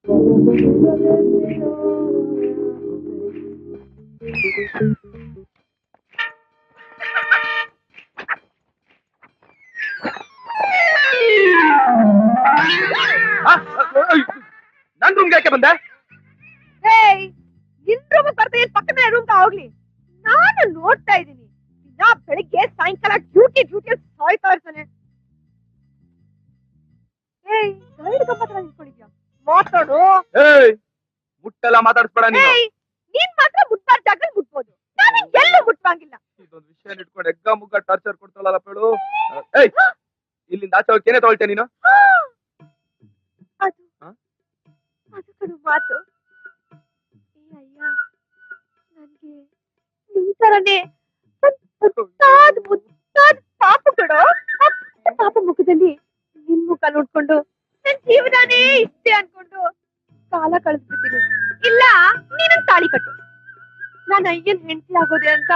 ನನ್ ರೂಮ್ಗೆ ಯಾಕೆ ಬಂದೆ? ನಿನ್ ರೂಮ್ ಬರ್ದೆ ಪಕ್ಕದ ರೂಮ್ ಹೋಗ್ಲಿ. ನಾನು ನೋಡ್ತಾ ಇದ್ದೀನಿ ದಿನ ಬೆಳಿಗ್ಗೆ ಸಾಯಂಕಾಲ ಡ್ಯೂಟಿ ಸಾಯ್ತಾ ಇರ್ತಾನೆ. ಮಾತಾಡು. ಮುಟ್ಟೆಲ್ಲ ಮಾತಾಡಿಸ್ಬೇಡ ನೀನು. ನೀನ್ ಮಾತ್ರ ಮುಟ್ಬಾರ ಜಾಗ ಮುಟ್ಬೋದು, ನಾನು ಎಲ್ಲೂ ಮುಟ್ಬಂಗಿಲ್ಲ. ಇದೊಂದು ವಿಷಯ ಇಟ್ಕೊಂಡು ಎಗ್ಗ ಮುಗ್ಗ ಟಾರ್ಚರ್ ಕೊಡ್ತಾಳಲ್ಲ ಪೇಳು. ಇಲ್ಲಿಂದ ಆಚೆ ಹೋಗಿ ಏನೇ ತಗೊಳ್ತೇನೆ ನೀನು? ಅದು ಕಡು ಮಾತು. ಅಯ್ಯ ನನ್ಗೆ ನಿನ್ ತರನೇ ಮುತ್ತಾದ ಪಾಪ ಕಡೋ. ಪಾಪ ಮುಖದಲ್ಲಿ ನಿನ್ ಮುಖ ನೋಡ್ಕೊಂಡು ನನ್ ಜೀವನನೇ ಇಷ್ಟೇ ಅನ್ಕೊಂಡು ಕಾಲ ಕಳಿಸ್ಬಿಡ್ತೀನಿ. ಇಲ್ಲ ನೀನನ್ ತಾಳಿ ಕಟ್ಟು, ನಾನು ಅಯ್ಯನ್ ಹೆಂಡತಿ ಆಗೋದೆ ಅಂತ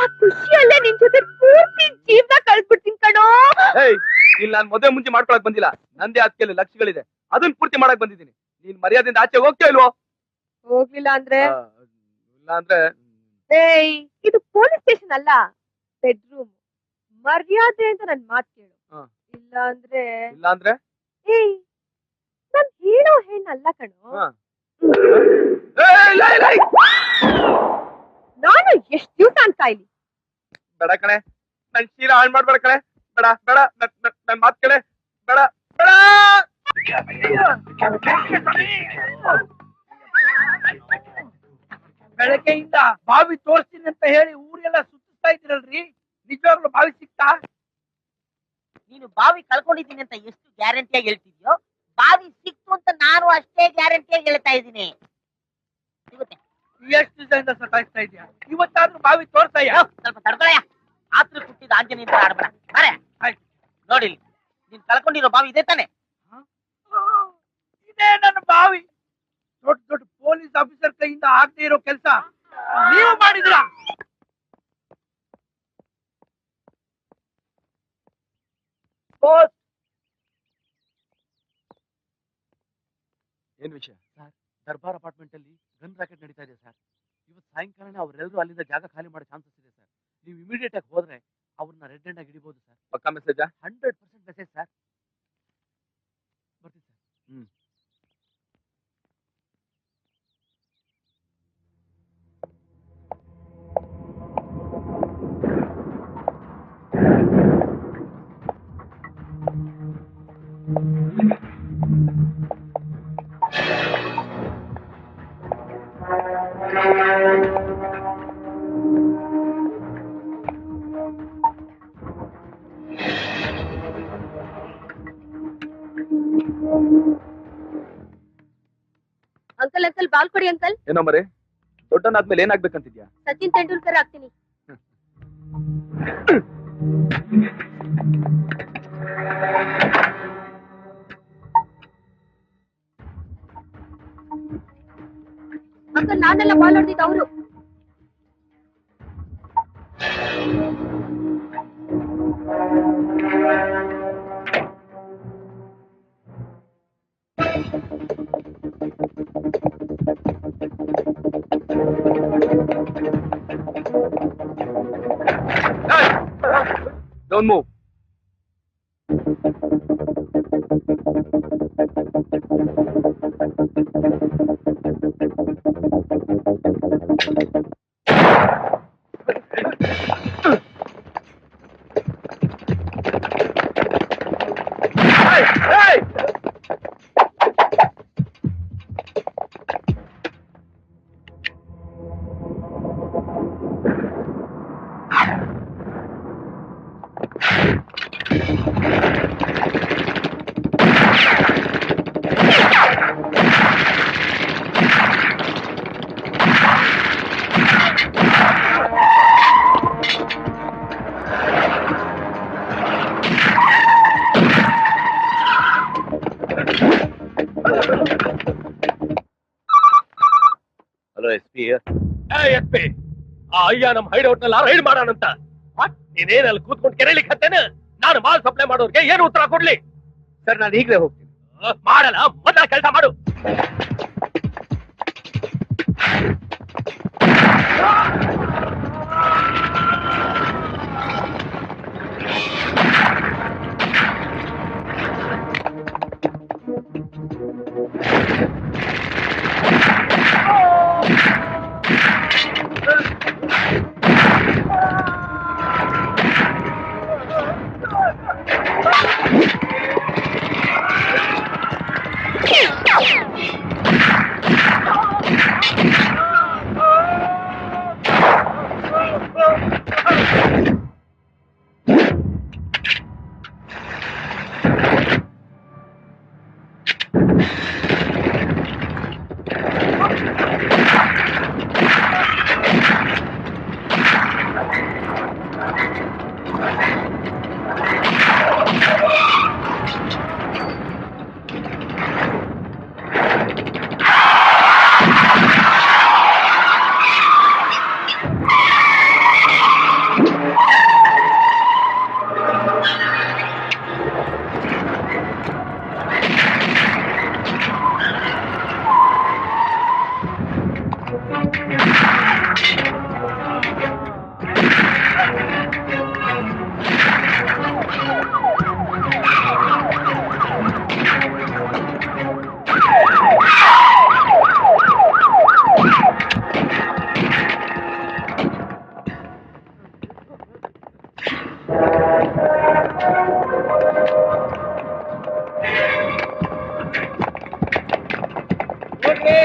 ಆ ಖುಷಿಯಲ್ಲೇ ನಿನ್ ಜೊತೆ ಪೂರ್ತಿ ಜೀವನ ಕಳ್ಸ್ಬಿಡ್ತೀನಿ ಕಣೋ. ಇಲ್ಲ, ನಾನ್ ಮದುವೆ ಮುಂಚೆ ಮಾಡ್ಕೊಳಕ್ ಬಂದಿಲ್ಲ. ನಂದೇ ಆಸ್ತಿಯಲ್ಲಿ ಲಕ್ಷಗಳಿದೆ, ಅದನ್ನ ಪೂರ್ತಿ ಮಾಡಕ್ ಬಂದಿದ್ದೀನಿ. ನೀನ್ ಮರ್ಯಾದೆಯಿಂದ ಆಚೆ ಹೋಗ್ತಾ ಇಲ್ವೋ? ಹೋಗ್ಲಿಲ್ಲ ಅಂದ್ರೆ? ಇಲ್ಲ ಅಂದ್ರೆ ಇದು ಪೊಲೀಸ್ ಸ್ಟೇಷನ್ ಅಲ್ಲ, ಬೆಡ್ರೂಮ್. ಮರ್ಯಾದೆ ಅಂತ ನನ್ ಮಾತು ಕೇಳು. ಇಲ್ಲ ಅಂದ್ರೆ ನಾನ್ ಹೇಳೋ ಹೆಣ್ಣಲ್ಲ ಕಣೋ. ನಾನು ಎಷ್ಟ್ ದಿವಸ ಅಂತ ಇಲ್ಲಿ? ಬೇಡ ಕಣೆ, ನನ್ ಶೀಲ ಹಾಳು ಮಾಡ್ಬೇಡ ಕಣೆ. ಬೇಡ ಬೇಡ, ನನ್ ಮಾತ್ ಕಣೆ. ಬೇಡ ಬೇಡ. ಬೆಳಗ್ಗೆಯಿಂದ ಬಾವಿ ತೋರಿಸ್ತೀನಿ ಅಂತ ಹೇಳಿ ಊರೆಲ್ಲ ಸುತ್ತಾ ಇದ್ರಲ್ರಿ, ನಿಜವಾಗ್ಲೂ ಬಾವಿ ಸಿಕ್ತಾ? ನೀನು ಬಾವಿ ಕಳ್ಕೊಂಡಿದ್ದೀನಿ ಅಂತ ಎಷ್ಟು ಗ್ಯಾರಂಟಿಯಾಗಿ ಹೇಳ್ತಿದ್ಯೋ, ಬಾವಿ ಸಿಕ್ತು ಅಂತ ನಾನು ಅಷ್ಟೇ ಗ್ಯಾರಂಟಿಯಾಗಿ ಹೇಳ್ತಾ ಇದ್ದೀನಿ. ಸಿಗುತ್ತೆ. ಎಷ್ಟು ದಿವಸದಿಂದ ಸತಾಯಿಸ್ತಾ ಇದೆಯಾ? ಇವತ್ತಾದ್ರೂ ಬಾವಿ ತೋರ್ಸಯ್ಯ. ಸ್ವಲ್ಪ ತಡ್ಕೊಳಯ್ಯ. ಆತ್ರ ಹುಟ್ಟಿದ ಆಂಜನೇಯ ಅಂತ ಆಡ್ಬೇಡ. ಅರೆ ನೋಡಿ, ನೀನ್ ಕಳ್ಕೊಂಡಿರೋ ಬಾವಿ ಇದೆ ತಾನೆ? ಇದೇ ನನ್ನ ಬಾವಿ. ದೊಡ್ಡ ದೊಡ್ಡ ಪೊಲೀಸ್ ಆಫೀಸರ್ ಕೈಯಿಂದ ಆಗದೆ ಇರೋ ಕೆಲಸ ನೀವು ಮಾಡಿದ್ರ? ಏನ್ ವಿಷಯ ಸರ್? ದರ್ಬಾರ್ ಅಪಾರ್ಟ್ಮೆಂಟ್ ಅಲ್ಲಿ ಗನ್ ರಾಕೆಟ್ ನಡೀತಾ ಇದೆ ಸರ್. ಇವತ್ತು ಸಾಯಂಕಾಲನೇ ಅವರೆಲ್ಲರೂ ಅಲ್ಲಿಂದ ಜಾಗ ಖಾಲಿ ಮಾಡೋ ಚಾನ್ಸಸ್ ಇದೆ ಸರ್. ನೀವು ಇಮಿಡಿಯೇಟ್ ಆಗಿ ಹೋದ್ರೆ ಅವ್ರನ್ನ ರೆಡ್ ಹ್ಯಾಂಡ್ ಆಗಿ ಹಿಡಿಬಹುದು ಸರ್. ಪಕ್ಕಾ ಮೆಸೇಜ್? 100% message sir. ಬರ್ತೀನಿ ಸರ್. ಅಂಕಲ್ ಬಾಲ್ ಕೊಡಿ ಅಂಕಲ್. ಏನೋ ಮರೆ, ದೊಡ್ಡನಾದ್ಮೇಲೆ ಏನಾಗ್ಬೇಕಂತಿದ್ಯಾ? ಸಚಿನ್ ತೆಂಡೂಲ್ಕರ್ ಆಗ್ತೀನಿ. ಅಂಕಲ್ ನಾನೆಲ್ಲ ಬಾಲ್ ಹೊಡೆದಿದ್ದು ಅವರು. Don't move. ಅಯ್ಯ ನಮ್ ಹೈಡೌಟ್ ನಲ್ಲಿ ರೈಡ್ ಮಾಡೋಣಂತ. ನೀನೇನಲ್ಲಿ ಕೂತ್ಕೊಂಡು ಕೆರೆಲಿಕ್ಕೆ ಹತ್ತೇನೆ? ನಾನು ಮಾಲ್ ಸಪ್ಲೈ ಮಾಡೋರ್ಗೆ ಏನು ಉತ್ತರ ಕೊಡ್ಲಿ? ಸರ್ ನಾನು ಈಗಲೇ ಹೋಗ್ತೀನಿ. ಮಾಡಲ್ಲ, ಮೊದಲ ಕೆಲಸ ಮಾಡು.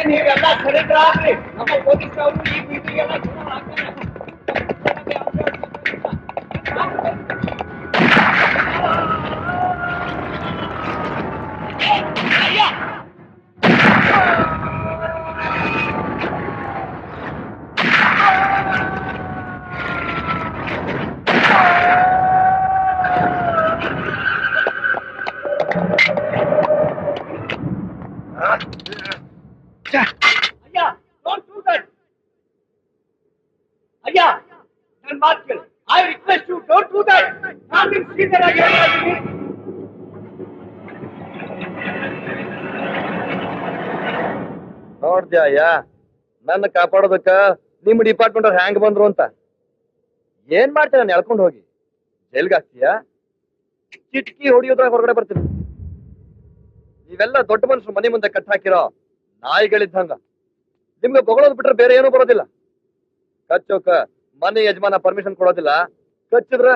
ನೀವೆಲ್ಲ ಸರೆಂಡರ್ ಆಗ್ರಿ. ನಮ್ಮ ಪೊಲೀಸ್ ಅವರು ಈ ಮೀಟಿಂಗ್ ಎಲ್ಲ ಆಗ್ತಾರೆ. ಅಯ್ಯ, ನನ್ನ ಮಾತು ಕೇಳಿ. I request you don't do that. ನಾನು ನಿಮ್ಮ ಸೀನಿಯರ್ ಆಗಿ ಹೇಳ್ತಾ ಇದ್ದೀನಿ. ನೋಡ್ದ್ಯಾ ಅಯ್ಯ, ನನ್ನ ಕಾಪಾಡೋದಕ್ಕ ನಿಮ್ಮ ಡಿಪಾರ್ಟ್ಮೆಂಟ್ ಅವ್ರು ಹ್ಯಾಂಗ್ ಬಂದ್ರು ಅಂತ. ಏನ್ ಮಾಡ್ತೀನಿ ನಾನು ಎಳ್ಕೊಂಡು ಹೋಗಿ ಜೈಲ್ಗೆ ಹಾಕ್ತೀಯ? ಚಿಟ್ಕಿ ಹೊಡಿಯೋದ್ರಾಗ ಹೊರಗಡೆ ಬರ್ತೀನಿ. ನೀವೆಲ್ಲ ದೊಡ್ಡ ಮನುಷ್ಯರು ಮನೆ ಮುಂದೆ ಕಟ್ ಹಾಕಿರೋ ನಾಯಿಗಳಿದ್ದಂಗ. ನಿಮ್ಗೆ ಬೊಗಳೋದ್ ಬಿಟ್ರೆ ಬೇರೆ ಏನೂ ಬರೋದಿಲ್ಲ. ಕಚ್ಚೋಕ ಮನೆ ಯಜಮಾನ ಪರ್ಮಿಷನ್ ಕೊಡೋದಿಲ್ಲ. ಕಚ್ಚಿದ್ರ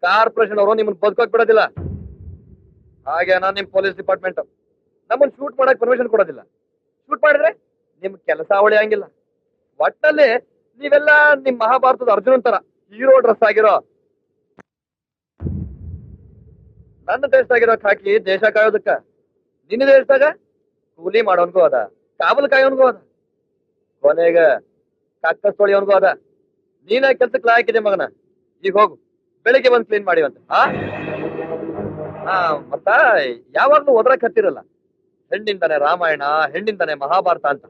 ಕಾರ್ಪೊರೇಷನ್ ಅವರು ನಿಮ್ಮನ್ನ ಬದುಕೋಕ್ ಬಿಡೋದಿಲ್ಲ. ಹಾಗೆ ನಾನು ನಿಮ್ ಪೊಲೀಸ್ ಡಿಪಾರ್ಟ್ಮೆಂಟ್ ನಮ್ಮನ್ನ ಶೂಟ್ ಮಾಡಕ್ ಪರ್ಮಿಷನ್ ಕೊಡೋದಿಲ್ಲ. ಶೂಟ್ ಮಾಡಿದ್ರೆ ನಿಮ್ ಕೆಲಸ ಉಳಿಯಂಗಿಲ್ಲ. ಒಟ್ಟಲ್ಲಿ ನೀವೆಲ್ಲ ನಿಮ್ ಮಹಾಭಾರತದ ಅರ್ಜುನನ್ ತರ ಹೀರೋ ಡ್ರೆಸ್ ಆಗಿರೋ. ನನ್ನ ದೇಶದಾಗಿರೋ ಹಾಕಿ ದೇಶ ಕಾಯೋದಕ್ಕ, ನಿನ್ನ ದೇಶದಾಗ ಕೂಲಿ ಮಾಡೋನ್ಗೂ ಅದ, ಕಾವಲು ಕಾಯೋನ್ಗೂ ಅದ, ಕೊನೆಗ ಕಕ್ಕ ತೊಳಿಯೋನ್ಗೂ ಅದ. ನೀನ ಕೆಲ್ಸಕ್ಕೆ ಲಾಯಕಿದೆ ಮಗನ. ಈಗ ಹೋಗು, ಬೆಳಿಗ್ಗೆ ಬಂದು ಕ್ಲೀನ್ ಮಾಡಿವಂತೆ. ಮತ್ತ ಯಾವಾಗ್ಲೂ ಒದ್ರಕ್ ಹತ್ತಿರಲ್ಲ. ಹೆಣ್ಣಿಂದಾನೆ ರಾಮಾಯಣ, ಹೆಣ್ಣಿಂದಾನೆ ಮಹಾಭಾರತ ಅಂತ.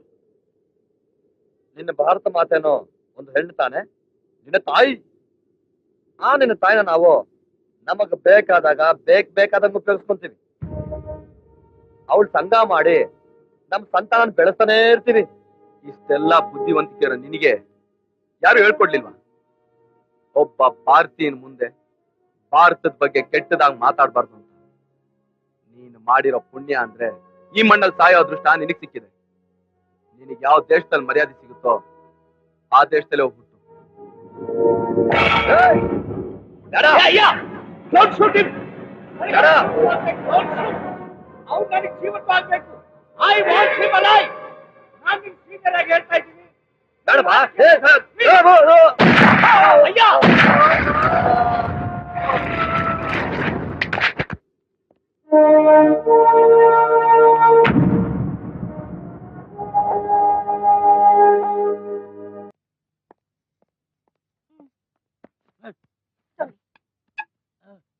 ನಿನ್ನ ಭಾರತ ಮಾತೇನೋ ಒಂದು ಹೆಣ್ಣು ತಾನೆ, ನಿನ್ನ ತಾಯಿ. ನಿನ್ನ ತಾಯಿನ ನಾವು ನಮಗ್ ಬೇಕಾದಾಗ ಬೇಕಾದಂಗ ಉಪಯೋಗಿಸ್ಕೊಂತೀವಿ. ಅವಳು ಸಂಘ ಮಾಡಿ ನಮ್ ಸಂತಾನ ಬೆಳೆಸ್ತಾನೆ ಇರ್ತೀವಿ. ಇಷ್ಟೆಲ್ಲಾ ಬುದ್ಧಿವಂತಿಕೆ ನಿನಗೆ ಯಾರು ಹೇಳ್ಕೊಡ್ಲಿಲ್ವಾ? ಒಬ್ಬ ಭಾರತೀಯನ ಮುಂದೆ ಭಾರತದ ಬಗ್ಗೆ ಕೆಟ್ಟದಾಗ ಮಾತಾಡ್ಬಾರ್ದು ಅಂತ. ನೀನು ಮಾಡಿರೋ ಪುಣ್ಯ ಅಂದ್ರೆ ಈ ಮಣ್ಣಲ್ಲಿ ಸಾಯೋ ಅದೃಷ್ಟ ನಿನಗ್ ಸಿಕ್ಕಿದೆ. ನಿನಗೆ ಯಾವ ದೇಶದಲ್ಲಿ ಮರ್ಯಾದೆ ಸಿಗುತ್ತೋ ಆ ದೇಶದಲ್ಲೇ ಹೋಗ್ಬಿಟ್ಟು. ಅವ್ನು ನನಗೆ ಜೀವಂತವಾಗಬೇಕು. I want him alive. ನಾನು ನಿಮ್ಮ ಸೀನಿಯರ್ ಆಗಿ ಹೇಳ್ತಾ ಇದ್ದೀನಿ. ಬೇಡವಾ? ಅಯ್ಯ,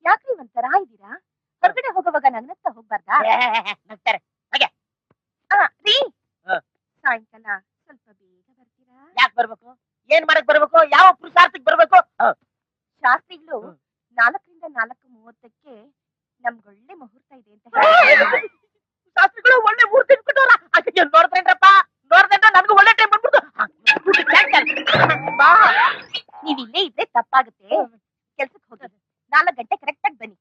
ಯಾಕ್ರಿ ಒಂಥರ ಇದ್ದೀರಾ? ಹೊರಗಡೆ ಹೋಗುವಾಗ ನಗ್ನಗ್ತಾ ಹೋಗ್ಬಾರ್ದಾ? ನಗ್ತಾರೆ. ರೀ, ಸಾಯಂಕಾಲ ಸ್ವಲ್ಪ ಬೇಗ ಬರ್ತೀರಾ? ಯಾಕೆ ಬರ್ಬೇಕು? ಏನ್ ಮಾಡಕ್ ಬರ್ಬೇಕು? ಯಾವ ಪುರುಷಾರ್ಥಕ್ಕೆ ಬರ್ಬೇಕು? ಶಾಸ್ತ್ರಿಗಳು 4 ರಿಂದ 4:30ಕ್ಕೆ ನಮ್ಗೊಳ್ಳೆ ಮುಹೂರ್ತ ಇದೆ ಅಂತ ನೀವ್ ಇಲ್ಲೇ ಇದ್ರೆ ತಪ್ಪಾಗುತ್ತೆ ಕೆಲ್ಸಕ್ಕೆ ಹೋಗಿ 4 ಗಂಟೆ ಕರೆಕ್ಟ್ ಆಗಿ ಬನ್ನಿ